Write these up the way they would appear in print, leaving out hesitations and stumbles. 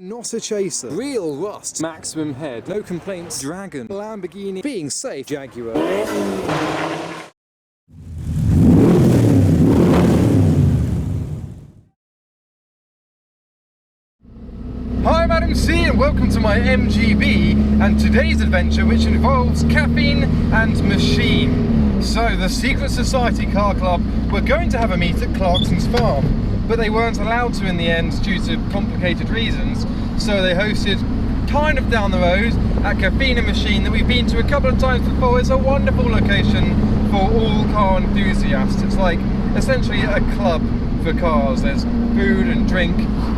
Not a chaser. Real rust. Maximum head. No complaints. Dragon. Lamborghini. Being safe. Jaguar. Hi, I'm Adam C and welcome to my MGB and today's adventure, which involves Caffeine and Machine. So the Secret Society Car Club were going to have a meet at Clarkson's farm, but they weren't allowed to in the end due to complicated reasons, so they hosted kind of down the road at Caffeine Machine that we've been to a couple of times before. It's a wonderful location for all car enthusiasts. It's like essentially a club for cars. There's food and drink,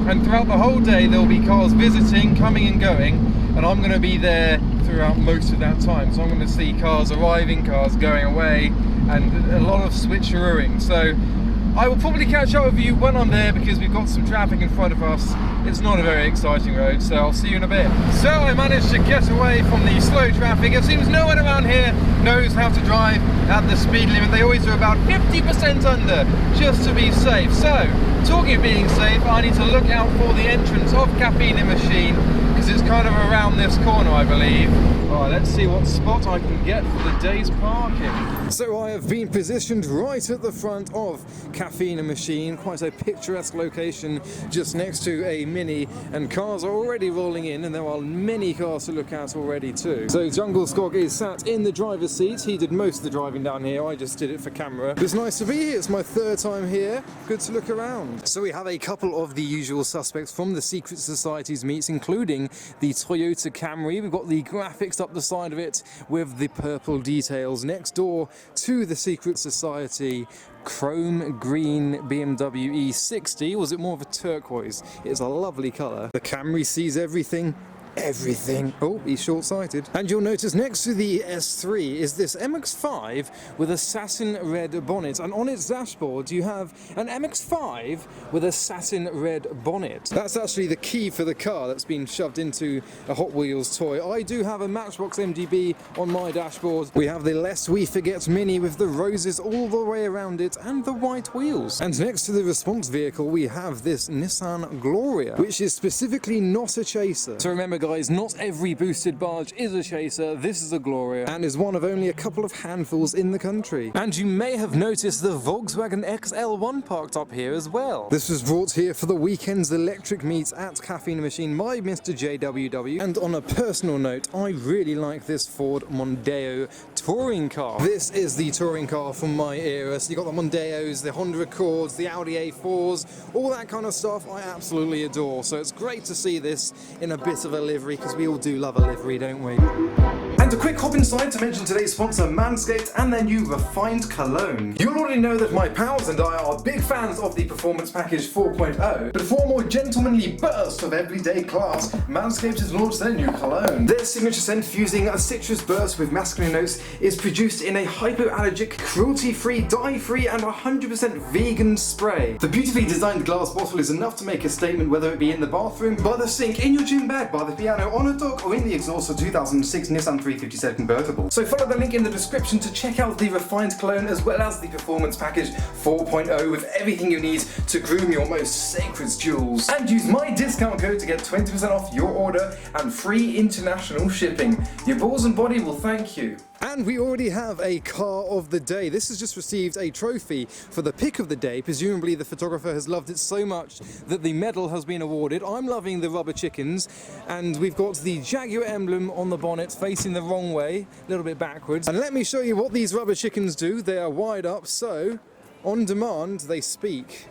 and throughout the whole day there'll be cars visiting, coming and going, and I'm going to be there throughout most of that time. So I'm going to see cars arriving, cars going away, and a lot of switcherooing. So I will probably catch up with you when I'm there because we've got some traffic in front of us. It's not a very exciting road, so I'll see you in a bit. So I managed to get away from the slow traffic. It seems no one around here knows how to drive at the speed limit. They always do about 50% under, just to be safe. So, talking of being safe, I need to look out for the entrance of Caffeine Machine because it's kind of around this corner, I believe. Alright, let's see what spot I can get for the day's parking. So I have been positioned right at the front of Caffeine Machine, quite a picturesque location just next to a Mini, and cars are already rolling in, and there are many cars to look at already too. So Jungle Skog is sat in the driver's seat. He did most of the driving down here, I just did it for camera. It's nice to be here, it's my third time here, good to look around. So we have a couple of the usual suspects from the Secret Society's meets, including the Toyota Camry. We've got the graphics up the side of it with the purple details. Next door to the Secret Society, chrome green Bmw E60. Was it more of a turquoise? It's a lovely colour. The Camry sees everything. Oh, he's short-sighted. And you'll notice next to the S3 is this MX-5 with a satin red bonnet, and on its dashboard you have an MX-5 with a satin red bonnet. That's actually the key for the car that's been shoved into a Hot Wheels toy. I do have a Matchbox MGB on my dashboard. We have the Lest We Forget Mini with the roses all the way around it and the white wheels. And next to the response vehicle we have this Nissan Gloria, which is specifically not a chaser. So remember guys, not every boosted barge is a chaser. This is a Gloria and is one of only a couple of handfuls in the country. And you may have noticed the Volkswagen XL1 parked up here as well. This was brought here for the weekend's electric meet at Caffeine Machine by Mr. JWW. And on a personal note, I really like this Ford Mondeo touring car. This is the touring car from my era. So you got the Mondeos, the Honda Accords, the Audi A4s, all that kind of stuff I absolutely adore. So it's great to see this in a bit of a livery, because we all do love a livery, don't we? And a quick hop inside to mention today's sponsor Manscaped and their new refined cologne. You'll already know that my pals and I are big fans of the Performance Package 4.0, but for a more gentlemanly burst of everyday class, Manscaped has launched their new cologne. Their signature scent, fusing a citrus burst with masculine notes, is produced in a hypoallergic, cruelty-free, dye-free and 100% vegan spray. The beautifully designed glass bottle is enough to make a statement, whether it be in the bathroom, by the sink, in your gym bag, by the piano, on a dock, or in the exhaust of 2006 Nissan 350Z convertible. So follow the link in the description to check out the refined cologne as well as the Performance Package 4.0 with everything you need to groom your most sacred jewels. And use my discount code to get 20% off your order and free international shipping. Your balls and body will thank you. And we already have a car of the day. This has just received a trophy for the pick of the day. Presumably the photographer has loved it so much that the medal has been awarded. I'm loving the rubber chickens, and we've got the Jaguar emblem on the bonnet facing the wrong way, a little bit backwards. And let me show you what these rubber chickens do. They are wide up, so on demand they speak.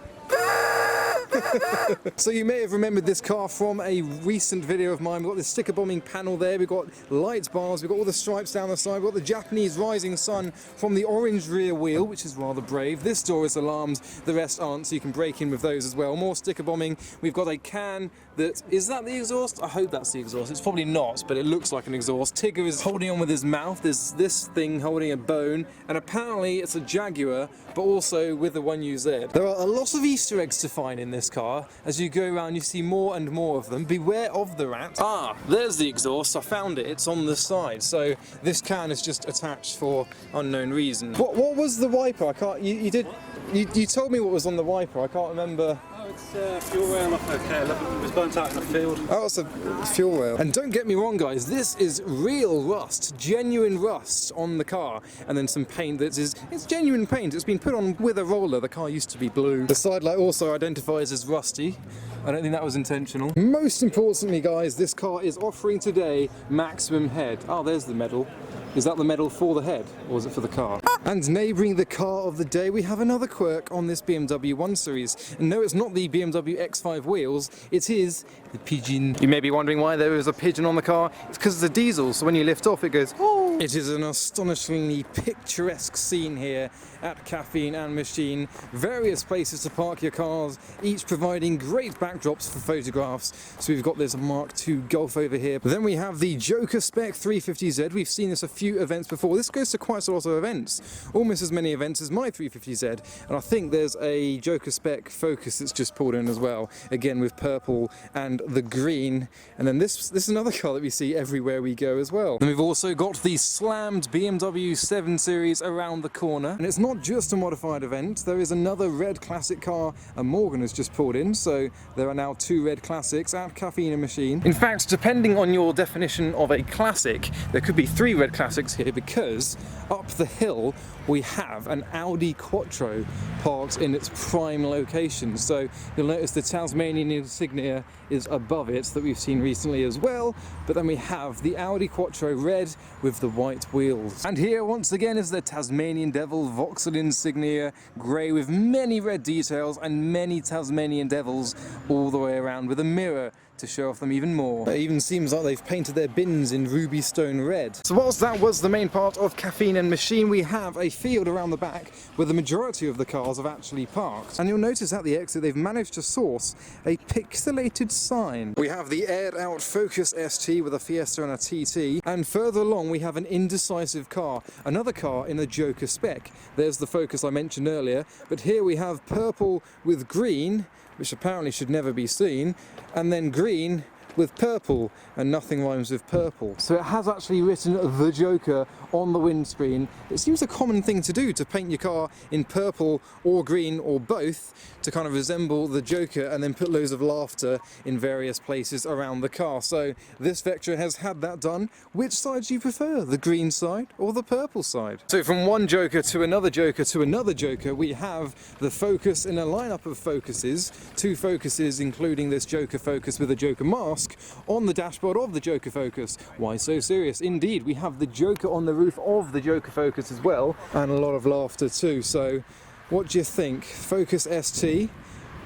So you may have remembered this car from a recent video of mine. We've got the sticker bombing panel there, we've got lights bars, we've got all the stripes down the side, we've got the Japanese rising sun from the orange rear wheel, which is rather brave. This door is alarmed, the rest aren't, so you can break in with those as well. More sticker bombing. We've got a can that, is that the exhaust? I hope that's the exhaust. It's probably not, but it looks like an exhaust. Tigger is holding on with his mouth. There's this thing holding a bone, and apparently it's a Jaguar, but also with the 1UZ. There are a lot of Easter eggs to find in this car. As you go around, you see more and more of them. Beware of the rat. Ah, there's the exhaust. I found it. It's on the side. So this can is just attached for unknown reason. What was the wiper? I can't. You told me what was on the wiper. I can't remember. Oh, Fuel rail off a K11. It was burnt out in the field. Oh, it's a fuel rail. And don't get me wrong, guys, this is real rust, genuine rust on the car, and then some paint it's genuine paint. It's been put on with a roller. The car used to be blue. The side light also identifies as rusty. I don't think that was intentional. Most importantly, guys, this car is offering today maximum head. Oh, there's the medal. Is that the medal for the head, or is it for the car? And neighbouring the car of the day, we have another quirk on this BMW 1 Series. And no, it's not the BMW X5 wheels, it is the pigeon. You may be wondering why there is a pigeon on the car. It's because it's a diesel, so when you lift off, it goes, oh! It is an astonishingly picturesque scene here at Caffeine and Machine. Various places to park your cars, each providing great backdrops for photographs. So we've got this Mark II Golf over here. But then we have the Joker Spec 350Z. We've seen this a few events before. This goes to quite a lot of events, almost as many events as my 350Z. And I think there's a Joker Spec Focus that's just pulled in as well, again with purple and the green. And then this is another car that we see everywhere we go as well. And we've also got the slammed BMW 7 Series around the corner. And it's not just a modified event, there is another red classic car, and Morgan has just pulled in, so there are now 2 red classics at Caffeine Machine. In fact, depending on your definition of a classic, there could be 3 red classics here, because up the hill we have an Audi Quattro parked in its prime location. So you'll notice the Tasmanian insignia is above it that we've seen recently as well, but then we have the Audi Quattro red with the white wheels. And here once again is the Tasmanian Devil Voxel insignia, grey with many red details and many Tasmanian Devils all the way around with a mirror to show off them even more. It even seems like they've painted their bins in ruby stone red. So whilst that was the main part of Caffeine and Machine, we have a field around the back where the majority of the cars have actually parked. And you'll notice at the exit they've managed to source a pixelated sign. We have the aired out Focus ST with a Fiesta and a TT, and further along we have an indecisive car, another car in a Joker Spec. There's the Focus I mentioned earlier, but here we have purple with green, which apparently should never be seen, and then green with purple, and nothing rhymes with purple. So it has actually written the Joker on the windscreen. It seems a common thing to do, to paint your car in purple or green or both to kind of resemble the Joker, and then put loads of laughter in various places around the car. So this Vectra has had that done. Which side do you prefer, the green side or the purple side? So from one Joker to another Joker to another Joker, we have the Focus in a lineup of Focuses, 2 Focuses including this Joker Focus with a Joker mask on the dashboard of the Joker Focus. Why so serious? Indeed, we have the Joker on the roof of the Joker Focus as well, and a lot of laughter too. So what do you think? Focus ST,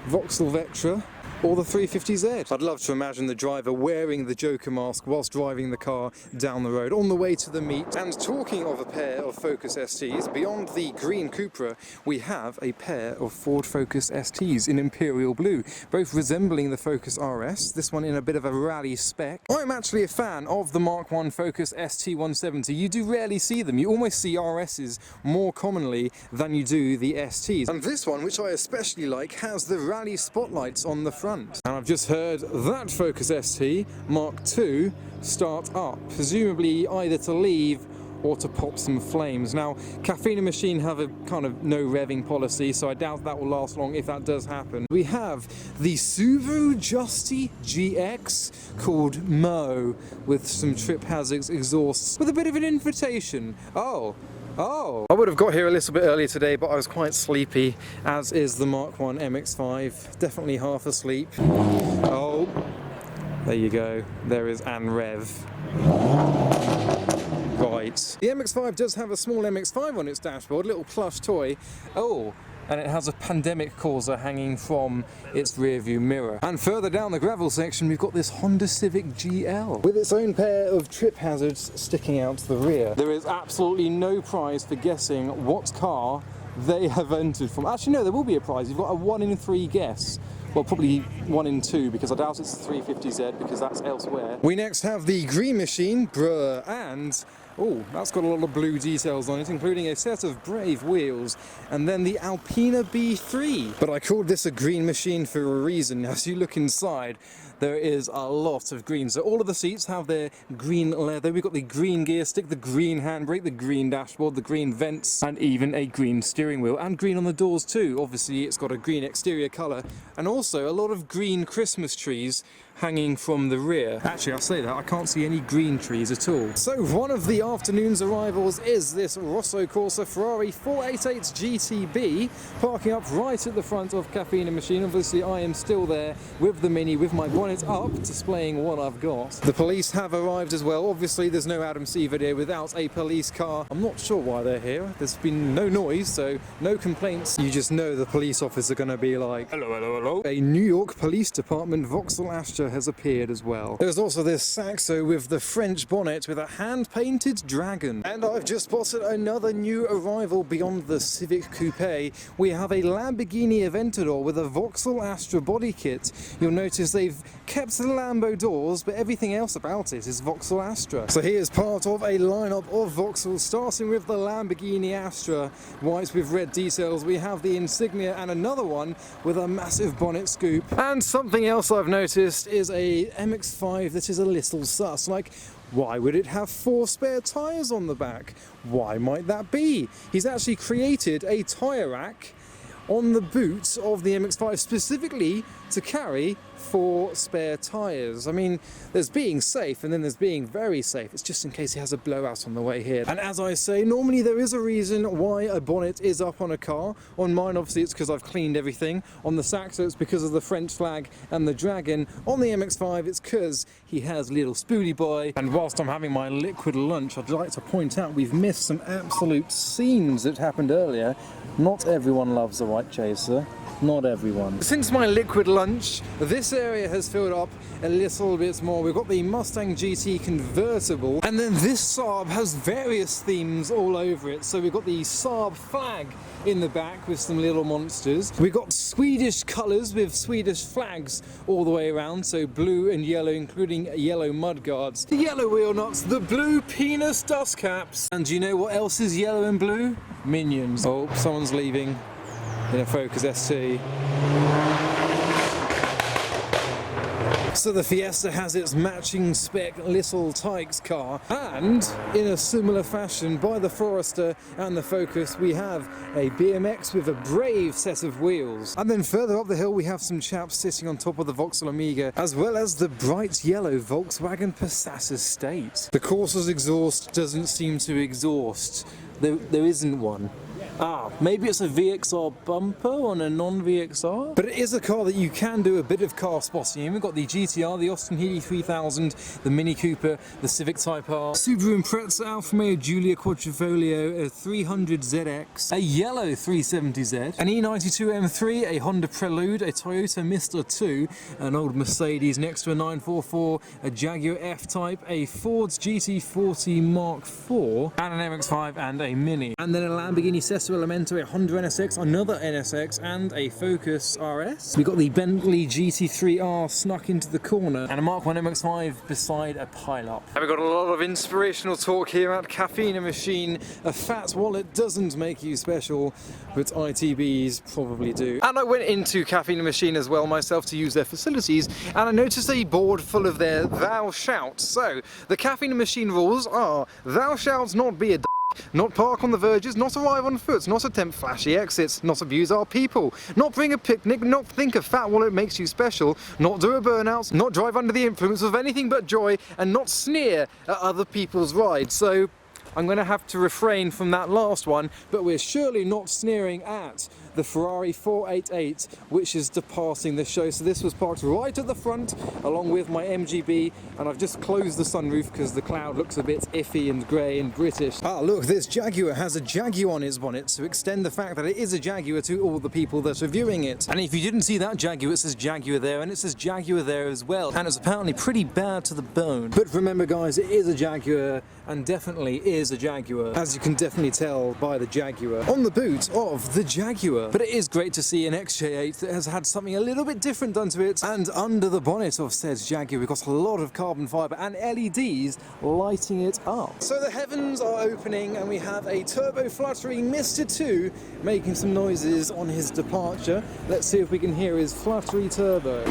Voxel Vectra, or the 350Z? I'd love to imagine the driver wearing the Joker mask whilst driving the car down the road on the way to the meet. And talking of a pair of Focus STs, beyond the green Cupra, we have a pair of Ford Focus STs in Imperial Blue, both resembling the Focus RS, this one in a bit of a rally spec. I'm actually a fan of the Mark I Focus ST170. You do rarely see them. You almost see RSs more commonly than you do the STs. And this one, which I especially like, has the rally spotlights on the front. And I've just heard that Focus ST Mark II start up, presumably either to leave or to pop some flames. Now, Caffeine Machine have a kind of no revving policy, so I doubt that will last long if that does happen. We have the Subaru Justy GX called Mo with some trip hazards exhausts with a bit of an invitation. Oh, I would have got here a little bit earlier today, but I was quite sleepy, as is the Mark I MX-5. Definitely half asleep. Oh, there you go. There is Anrev. Right. The MX-5 does have a small MX-5 on its dashboard, a little plush toy. Oh, and it has a pandemic causer hanging from its rear view mirror. And further down the gravel section we've got this Honda Civic GL with its own pair of trip hazards sticking out the rear. There is absolutely no prize for guessing what car they have entered from. Actually no, there will be a prize. You've got a 1 in 3 guess. Well, probably 1 in 2, because I doubt it's the 350Z, because that's elsewhere. We next have the Green Machine, and oh, that's got a lot of blue details on it, including a set of Brave wheels, and then the Alpina B3. But I called this a Green Machine for a reason. As you look inside, there is a lot of green. So all of the seats have their green leather. We've got the green gear stick, the green handbrake, the green dashboard, the green vents, and even a green steering wheel, and green on the doors too. Obviously it's got a green exterior colour, and also a lot of green Christmas trees hanging from the rear. Actually, I'll say that, I can't see any green trees at all. So one of the afternoon's arrivals is this Rosso Corsa Ferrari 488 GTB, parking up right at the front of Caffeine Machine. Obviously I am still there with the Mini with my bonnet up, displaying what I've got. The police have arrived as well. Obviously there's no Adam C video without a police car. I'm not sure why they're here. There's been no noise, so no complaints. You just know the police officer are going to be like, hello, hello, hello. A New York Police Department Voxel Astra has appeared as well. There's also this Saxo with the French bonnet with a hand-painted dragon. And I've just spotted another new arrival beyond the Civic Coupe. We have a Lamborghini Aventador with a Voxel Astra body kit. You'll notice they've kept the Lambo doors, but everything else about it is Voxel Astra. So here's part of a lineup of Voxels, starting with the Lamborghini Astra, white with red details. We have the Insignia and another one with a massive bonnet scoop. And something else I've noticed is a MX-5 that is a little sus. Like, why would it have 4 spare tyres on the back? Why might that be? He's actually created a tyre rack on the boot of the MX-5 specifically to carry 4 spare tyres. I mean, there's being safe and then there's being very safe. It's just in case he has a blowout on the way here. And as I say, normally there is a reason why a bonnet is up on a car. On mine, obviously, it's because I've cleaned everything. On the Saxo, it's because of the French flag and the dragon. On the MX-5, it's because he has little Spoolie Boy. And whilst I'm having my liquid lunch, I'd like to point out we've missed some absolute scenes that happened earlier. Not everyone loves a white chaser. Not everyone. Since my liquid lunch, this area has filled up a little bit more. We've got the Mustang GT convertible, and then this Saab has various themes all over it. So we've got the Saab flag in the back with some little monsters. We've got Swedish colours with Swedish flags all the way around, so blue and yellow, including yellow mudguards, the yellow wheel nuts, the blue penis dust caps, and do you know what else is yellow and blue? Minions. Oh, someone's leaving in a Focus ST. So the Fiesta has its matching spec little Tykes car, and in a similar fashion by the Forester and the Focus we have a BMX with a brave set of wheels. And then further up the hill we have some chaps sitting on top of the Voxel Omega, as well as the bright yellow Volkswagen Passat Estate. The Corsa's exhaust doesn't seem to exhaust. There isn't one. Ah, maybe it's a VXR bumper on a non-VXR? But it is a car that you can do a bit of car spotting in. We've got the GTR, the Austin Healey 3000, the Mini Cooper, the Civic Type R, Subaru Impreza, Alfa Romeo Giulia Quadrifoglio, a 300ZX, a yellow 370Z, an E92 M3, a Honda Prelude, a Toyota Mister 2, an old Mercedes next to a 944, a Jaguar F-Type, a Ford's GT40 Mark IV, and an MX-5 and a Mini. And then a Lamborghini Sesto Elemento, a Honda NSX, another NSX, and a Focus RS. We got the Bentley GT3R snuck into the corner, and a Mark 1 MX-5 beside a pile-up. And we've got a lot of inspirational talk here at Caffeine Machine. A fat wallet doesn't make you special, but ITBs probably do. And I went into Caffeine Machine as well myself to use their facilities, and I noticed a board full of their thou shalt. So the Caffeine Machine rules are: thou shalt not be a not park on the verges, not arrive on foot, not attempt flashy exits, not abuse our people, not bring a picnic, not think a fat wallet makes you special, not do a burnout, not drive under the influence of anything but joy, and not sneer at other people's rides. So I'm going to have to refrain from that last one, but we're surely not sneering at the Ferrari 488, which is departing the show. So this was parked right at the front, along with my MGB, and I've just closed the sunroof because the cloud looks a bit iffy and grey and British. Ah, look, this Jaguar has a Jaguar on its bonnet to extend the fact that it is a Jaguar to all the people that are viewing it. And if you didn't see that Jaguar, it says Jaguar there, and it says Jaguar there as well, and it's apparently pretty bad to the bone. But remember guys, it is a Jaguar, and definitely is a Jaguar, as you can definitely tell by the Jaguar on the boot of the Jaguar. But it is great to see an XJ8 that has had something a little bit different done to it, and under the bonnet of said Jaguar we've got a lot of carbon fibre and LEDs lighting it up. So the heavens are opening and we have a turbo fluttering Mr. 2 making some noises on his departure. Let's see if we can hear his fluttery turbo.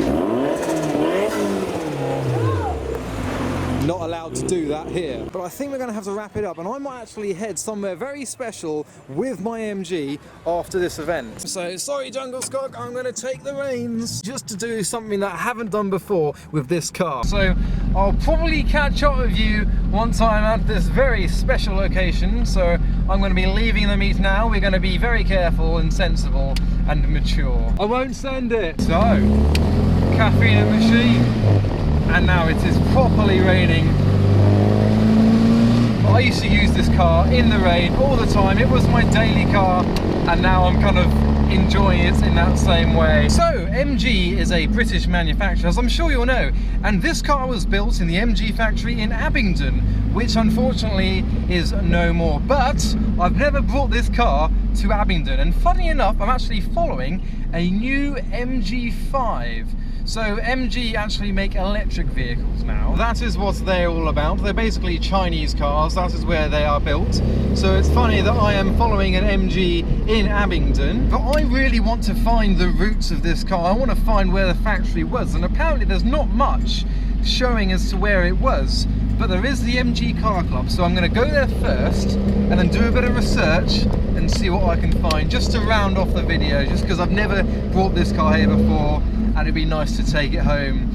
Not allowed to do that here. But I think we're going to have to wrap it up, and I might actually head somewhere very special with my MG after this event. So sorry Jungle Skog, I'm going to take the reins just to do something that I haven't done before with this car. So I'll probably catch up with you once I'm at this very special location. So I'm going to be leaving the meet now. We're going to be very careful and sensible and mature. I won't send it. So, Caffeine Machine. And now it is properly raining. I used to use this car in the rain all the time. It was my daily car, and now I'm kind of enjoying it in that same way. So MG is a British manufacturer, as I'm sure you'll know, and this car was built in the MG factory in Abingdon, which unfortunately is no more. But I've never brought this car to Abingdon, and funny enough, I'm actually following a new MG5. So MG actually make electric vehicles now. That is what they're all about. They're basically Chinese cars. That is where they are built. So it's funny that I am following an MG in Abingdon, but I really want to find the roots of this car. I want to find where the factory was, and apparently there's not much showing as to where it was. But there is the MG Car Club, so I'm going to go there first and then do a bit of research and see what I can find, just to round off the video, just because I've never brought this car here before, and it'd be nice to take it home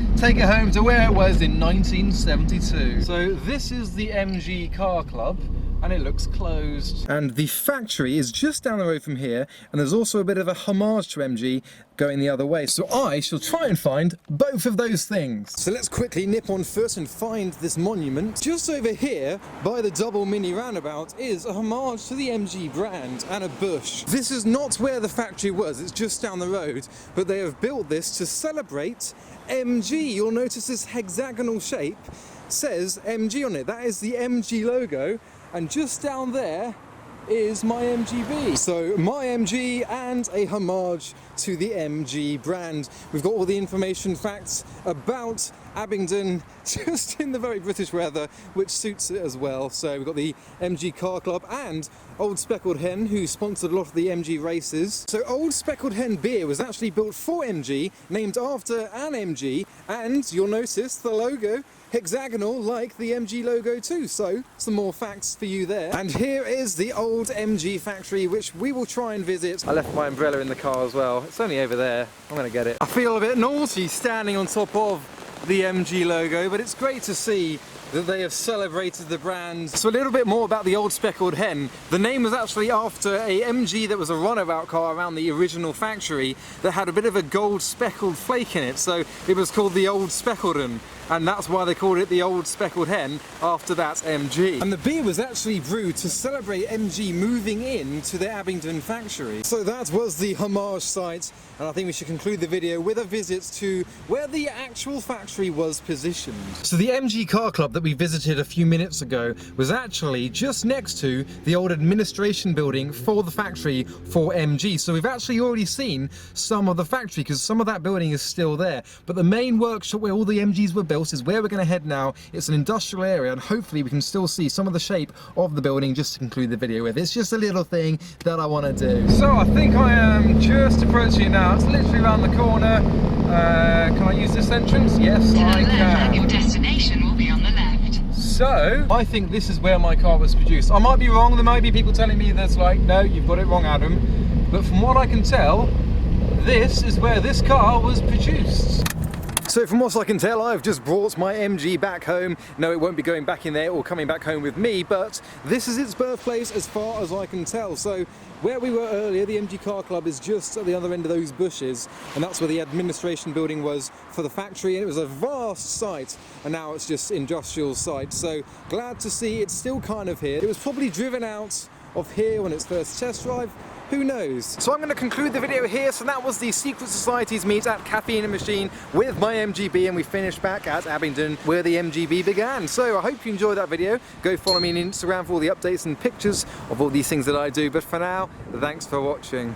to where it was in 1972. So this is the MG Car Club, and it looks closed. And the factory is just down the road from here, and there's also a bit of a homage to MG going the other way. So I shall try and find both of those things. So let's quickly nip on first and find this monument. Just over here, by the double mini roundabout, is a homage to the MG brand and a bush. This is not where the factory was, it's just down the road, but they have built this to celebrate MG. You'll notice this hexagonal shape says MG on it. That is the MG logo. And just down there is my MGB. So my MG and a homage to the MG brand. We've got all the information, facts about Abingdon, just in the very British weather, which suits it as well. So we've got the MG Car Club and Old Speckled Hen, who sponsored a lot of the MG races. So Old Speckled Hen beer was actually built for MG, named after an MG, and you'll notice the logo hexagonal like the MG logo too. So some more facts for you there. And here is the old MG factory, which we will try and visit. I left my umbrella in the car as well. It's only over there. I'm gonna get it. I feel a bit naughty standing on top of the MG logo, but it's great to see that they have celebrated the brand. So a little bit more about the Old Speckled Hen. The name was actually after a MG that was a runabout car around the original factory that had a bit of a gold speckled flake in it, so it was called the Old Speckledon, and that's why they called it the Old Speckled Hen, after that MG. And the beer was actually brewed to celebrate MG moving in to the Abingdon factory. So that was the homage site, and I think we should conclude the video with a visit to where the actual factory was positioned. So the MG Car Club that we visited a few minutes ago was actually just next to the old administration building for the factory for MG. So we've actually already seen some of the factory, because some of that building is still there. But the main workshop where all the MGs were built is where we're going to head now. It's an industrial area, and hopefully we can still see some of the shape of the building just to conclude the video with. It's just a little thing that I want to do. So I think I am just approaching it now. It's literally around the corner. Can I use this entrance? Yes, I can. Your destination will be on the left. So I think this is where my car was produced. I might be wrong. There might be people telling me that's like, no, you've got it wrong, Adam. But from what I can tell, this is where this car was produced. So from what I can tell, I've just brought my MG back home. No, it won't be going back in there or coming back home with me, but this is its birthplace as far as I can tell. So where we were earlier, the MG Car Club is just at the other end of those bushes, and that's where the administration building was for the factory, and it was a vast site, and now it's just industrial site. So glad to see it's still kind of here. It was probably driven out of here on its first test drive. Who knows? So I'm going to conclude the video here. So that was the Secret Society's meet at Caffeine Machine with my MGB, and we finished back at Abingdon where the MGB began. So I hope you enjoyed that video. Go follow me on Instagram for all the updates and pictures of all these things that I do. But for now, thanks for watching.